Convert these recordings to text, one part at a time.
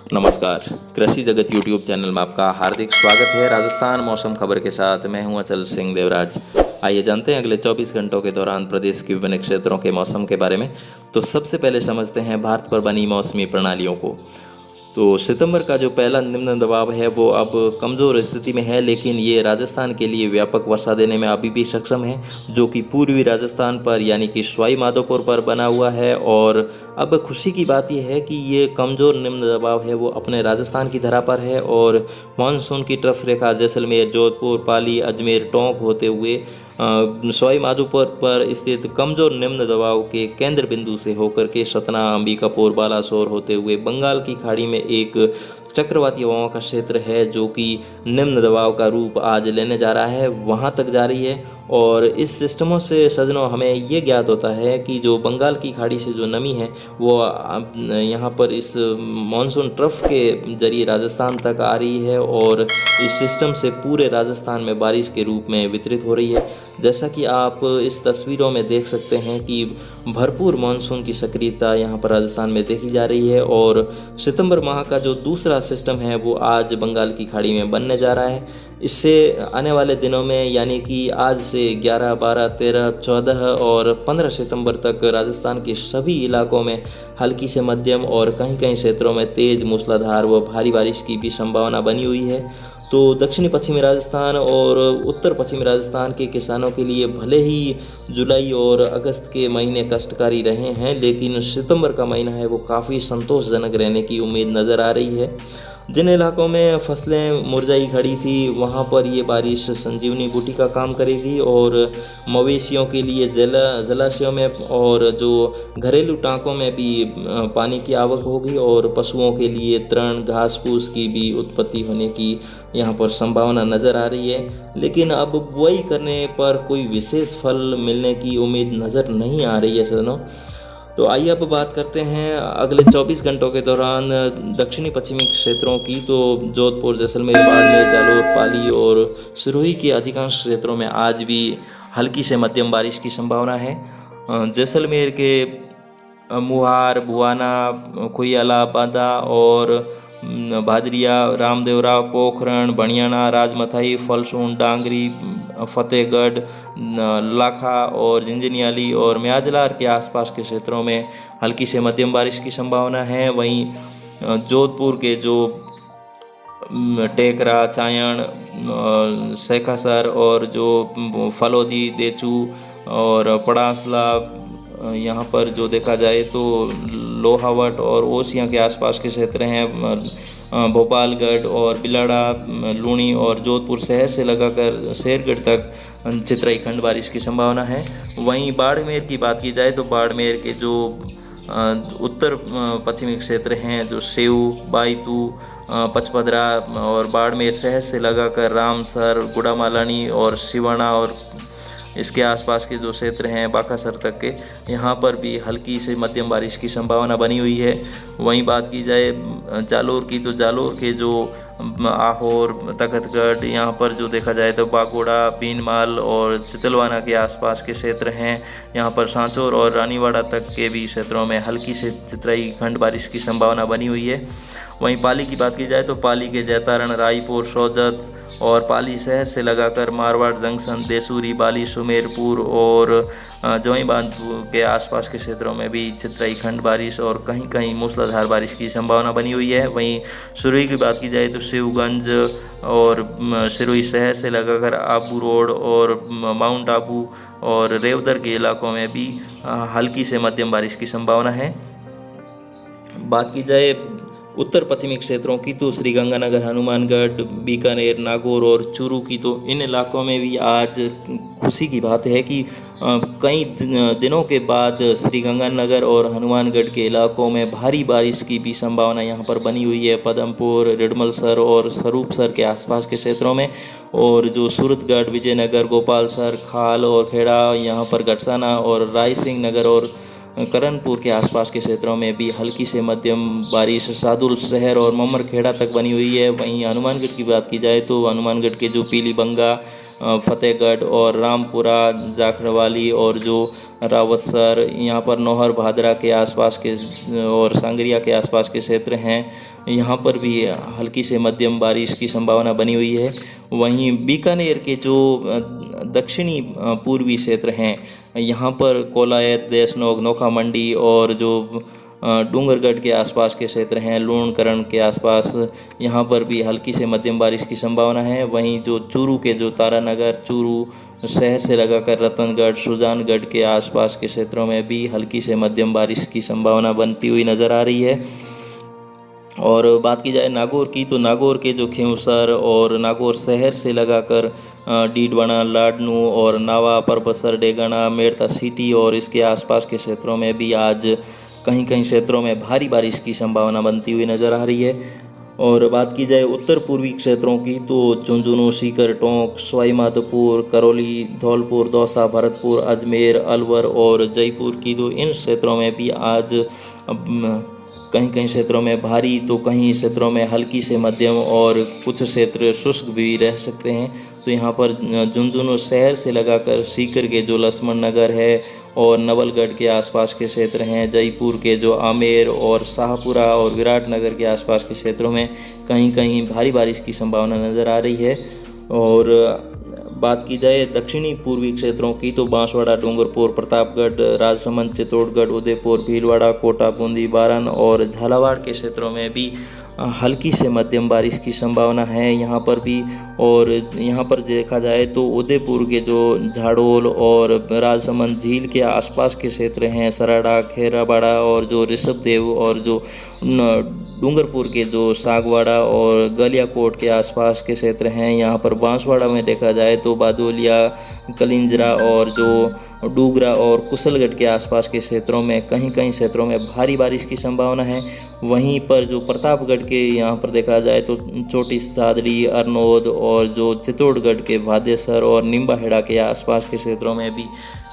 नमस्कार। कृषि जगत यूट्यूब चैनल में आपका हार्दिक स्वागत है। राजस्थान मौसम खबर के साथ मैं हूं अचल सिंह देवराज। आइए जानते हैं अगले 24 घंटों के दौरान प्रदेश के विभिन्न क्षेत्रों के मौसम के बारे में। तो सबसे पहले समझते हैं भारत पर बनी मौसमी प्रणालियों को। तो सितंबर का जो पहला निम्न दबाव है वो अब कमज़ोर स्थिति में है, लेकिन ये राजस्थान के लिए व्यापक वर्षा देने में अभी भी सक्षम है, जो कि पूर्वी राजस्थान पर यानी कि सवाई माधोपुर पर बना हुआ है। और अब खुशी की बात यह है कि ये कमज़ोर निम्न दबाव है वो अपने राजस्थान की धरा पर है और मानसून की ट्रफ रेखा जैसलमेर, जोधपुर, पाली, अजमेर, टोंक होते हुए सवाई माधोपुर पर स्थित कमजोर निम्न दबाव के केंद्र बिंदु से होकर के सतना, अंबिकापुर, बालासोर होते हुए बंगाल की खाड़ी में एक चक्रवाती हवाओं का क्षेत्र है, जो कि निम्न दबाव का रूप आज लेने जा रहा है, वहां तक जा रही है। और इस सिस्टमों से सजनों हमें ये ज्ञात होता है कि जो बंगाल की खाड़ी से जो नमी है वो यहाँ पर इस मानसून ट्रफ के जरिए राजस्थान तक आ रही है और इस सिस्टम से पूरे राजस्थान में बारिश के रूप में वितरित हो रही है। जैसा कि आप इस तस्वीरों में देख सकते हैं कि भरपूर मानसून की सक्रियता यहाँ पर राजस्थान में देखी जा रही है और सितंबर माह का जो दूसरा सिस्टम है वो आज बंगाल की खाड़ी में बनने जा रहा है। इससे आने वाले दिनों में यानी कि आज से 11, 12, 13, 14 और 15 सितंबर तक राजस्थान के सभी इलाकों में हल्की से मध्यम और कहीं कहीं क्षेत्रों में तेज़ मूसलाधार व भारी बारिश की भी संभावना बनी हुई है। तो दक्षिणी पश्चिमी राजस्थान और उत्तर पश्चिमी राजस्थान के किसानों के लिए भले ही जुलाई और अगस्त के महीने कष्टकारी रहे हैं, लेकिन सितंबर का महीना है वो काफ़ी संतोषजनक रहने की उम्मीद नज़र आ रही है। जिन इलाकों में फसलें मुरझाई खड़ी थी वहाँ पर ये बारिश संजीवनी बूटी का काम करेगी और मवेशियों के लिए जलाशयों में और जो घरेलू टांकों में भी पानी की आवक होगी और पशुओं के लिए तृण घास फूस की भी उत्पत्ति होने की यहाँ पर संभावना नज़र आ रही है। लेकिन अब बुआई करने पर कोई विशेष फल मिलने की उम्मीद नज़र नहीं आ रही है सनो। तो आइए अब बात करते हैं अगले 24 घंटों के दौरान दक्षिणी पश्चिमी क्षेत्रों की। तो जोधपुर, जैसलमेर, बाड़मेर, जालोर, पाली और सिरोही के अधिकांश क्षेत्रों में आज भी हल्की से मध्यम बारिश की संभावना है। जैसलमेर के मुहार, बुआना, खुयाला, बांदा और भादरिया, रामदेवरा, पोखरण, बनियाना, राजमथाई, फलसून, डांगरी, फतेहगढ़, लाखा और झिंझुनवाली और म्याजलार के आसपास के क्षेत्रों में हल्की से मध्यम बारिश की संभावना है। वहीं जोधपुर के जो टेकरा, चायण, शेखासर और जो फलोदी, देचू और पड़ासला, यहाँ पर जो देखा जाए तो लोहावट और ओसियाँ के आसपास के क्षेत्र हैं। भोपालगढ़ और बिलाड़ा, लूणी और जोधपुर शहर से लगाकर शेरगढ़ तक चितराई खंड बारिश की संभावना है। वहीं बाड़मेर की बात की जाए तो बाड़मेर के जो उत्तर पश्चिमी क्षेत्र हैं, जो सेऊ, बायतू, पचपदरा और बाड़मेर शहर से लगाकर रामसर, गुड़ामालानी और सिवाना और इसके आसपास के जो क्षेत्र हैं बाकासर तक के, यहाँ पर भी हल्की से मध्यम बारिश की संभावना बनी हुई है। वहीं बात की जाए जालोर की तो जालोर के जो आहोर, तखतगढ़, यहाँ पर जो देखा जाए तो बागोड़ा, बीनमाल और चितलवाना के आसपास के क्षेत्र हैं, यहाँ पर सांचौर और रानीवाड़ा तक के भी क्षेत्रों में हल्की से चितराई खंड बारिश की संभावना बनी हुई है। वहीं पाली की बात की जाए तो पाली के जैतारण, रायपुर, सोजत और पाली शहर से लगाकर मारवाड़ जंक्शन, देसूरी, बाली, सुमेरपुर और जोईबांध के आसपास के क्षेत्रों में भी चितराई खंड बारिश और कहीं कहीं मूसलाधार बारिश की संभावना बनी हुई है। वहीं सिरोही की बात की जाए तो शिवगंज और सिरोही शहर से लगाकर आबू रोड और माउंट आबू और रेवदर के इलाकों में भी हल्की से मध्यम बारिश की संभावना है। बात की जाए उत्तर पश्चिमी क्षेत्रों की तो श्रीगंगानगर, हनुमानगढ़, बीकानेर, नागौर और चूरू की, तो इन इलाकों में भी आज खुशी की बात है कि कई दिनों के बाद श्रीगंगानगर और हनुमानगढ़ के इलाकों में भारी बारिश की भी संभावना यहाँ पर बनी हुई है। पदमपुर, रिडमलसर और स्वरूपसर के आसपास के क्षेत्रों में, और जो सूरतगढ़, विजयनगर, गोपालसर, खाल और खेड़ा, यहाँ पर गटसाना और रायसिंह नगर और करणपुर के आसपास के क्षेत्रों में भी हल्की से मध्यम बारिश सादुल शहर और ममरखेड़ा तक बनी हुई है। वहीं हनुमानगढ़ की बात की जाए तो हनुमानगढ़ के जो पीलीबंगा, फतेहगढ़ और रामपुरा, जाखड़वाली और जो रावतसर, यहाँ पर नौहर भादरा के आसपास के और सांगरिया के आसपास के क्षेत्र हैं, यहाँ पर भी हल्की से मध्यम बारिश की संभावना बनी हुई है। वहीं बीकानेर के जो दक्षिणी पूर्वी क्षेत्र हैं, यहाँ पर कोलायत, देशनोक, नोखा मंडी और जो डूंगरगढ़ के आसपास के क्षेत्र हैं, लूणकरण के आसपास, यहाँ पर भी हल्की से मध्यम बारिश की संभावना है। वहीं जो चूरू के जो तारानगर, चूरू शहर से लगाकर रतनगढ़, सुजानगढ़ के आसपास के क्षेत्रों में भी हल्की से मध्यम बारिश की संभावना बनती हुई नज़र आ रही है। और बात की जाए नागौर की, तो नागौर के जो खींवसर और नागौर शहर से लगाकर डीडवाना, लाडनू और नावा, परबसर, डेगाना, मेड़ता सिटी और इसके आसपास के क्षेत्रों में भी आज कहीं कहीं क्षेत्रों में भारी बारिश की संभावना बनती हुई नज़र आ रही है। और बात की जाए उत्तर पूर्वी क्षेत्रों की, तो झुंझुनू, सीकर, टोंक, सवाई माधोपुर, करौली, धौलपुर, दौसा, भरतपुर, अजमेर, अलवर और जयपुर की, तो इन क्षेत्रों में भी आज कहीं कहीं क्षेत्रों में भारी, तो कहीं क्षेत्रों में हल्की से मध्यम और कुछ क्षेत्र शुष्क भी रह सकते हैं। तो यहाँ पर झुंझुनू शहर से लगाकर सीकर के जो लक्ष्मण नगर है और नवलगढ़ के आसपास के क्षेत्र हैं, जयपुर के जो आमेर और शाहपुरा और विराटनगर के आसपास के क्षेत्रों में कहीं कहीं भारी बारिश की संभावना नज़र आ रही है। और बात की जाए दक्षिणी पूर्वी क्षेत्रों की, तो बांसवाड़ा, डूंगरपुर, प्रतापगढ़, राजसमंद, चित्तौड़गढ़, उदयपुर, भीलवाड़ा, कोटा, बूंदी, बारन और झालावाड़ के क्षेत्रों में भी हल्की से मध्यम बारिश की संभावना है यहाँ पर भी। और यहाँ पर देखा जाए तो उदयपुर के जो झाड़ोल और राजसमंद झील के आसपास के क्षेत्र हैं, सराड़ा, खेराबाड़ा और जो ऋषभदेव और जो डूंगरपुर के जो सागवाड़ा और गलियाकोट के आसपास के क्षेत्र हैं, यहाँ पर बांसवाड़ा में देखा जाए तो बादोलिया, कलिंजरा और जो डूगरा और कुशलगढ़ के आसपास के क्षेत्रों में कहीं कहीं क्षेत्रों में भारी बारिश की संभावना है। वहीं पर जो प्रतापगढ़ के यहाँ पर देखा जाए तो चोटी सादड़ी, अरनोद और जो चित्तौड़गढ़ के भादेसर और निम्बाहेड़ा के आसपास के क्षेत्रों में भी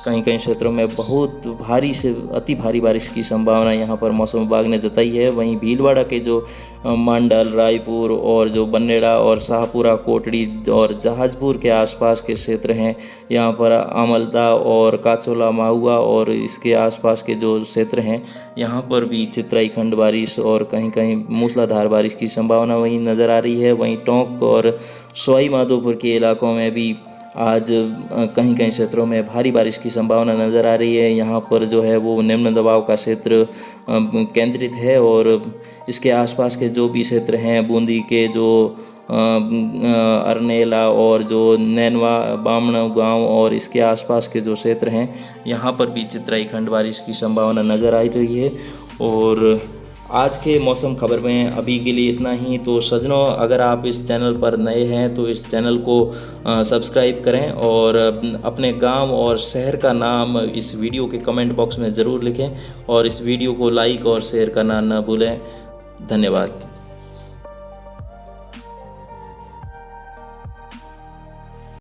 कहीं कहीं क्षेत्रों में बहुत भारी से अति भारी बारिश की संभावना यहाँ पर मौसम विभाग ने जताई है। वहीं भीलवाड़ा के जो मांडल, रायपुर और जो बन्नेड़ा और शाहपुरा, कोटड़ी और जहाजपुर के आसपास के क्षेत्र हैं, यहाँ पर आमलदा और काचोला, माहुआ और इसके आसपास के जो क्षेत्र हैं, यहाँ पर भी चितराई खंड बारिश और कहीं कहीं मूसलाधार बारिश की संभावना वहीं नज़र आ रही है। वहीं टोंक और सवाई माधोपुर के इलाकों में भी आज कहीं कहीं क्षेत्रों में भारी बारिश की संभावना नज़र आ रही है। यहाँ पर जो है वो निम्न दबाव का क्षेत्र केंद्रित है और इसके आसपास के जो भी क्षेत्र हैं, बूंदी के जो अरनेला और जो नैनवा, बामना गांव और इसके आसपास के जो क्षेत्र हैं, यहाँ पर भी चितराई खंड बारिश की संभावना नज़र आ रही है। और आज के मौसम खबर में अभी के लिए इतना ही। तो सज्जनों, अगर आप इस चैनल पर नए हैं तो इस चैनल को सब्सक्राइब करें और अपने गांव और शहर का नाम इस वीडियो के कमेंट बॉक्स में ज़रूर लिखें और इस वीडियो को लाइक और शेयर करना न भूलें। धन्यवाद।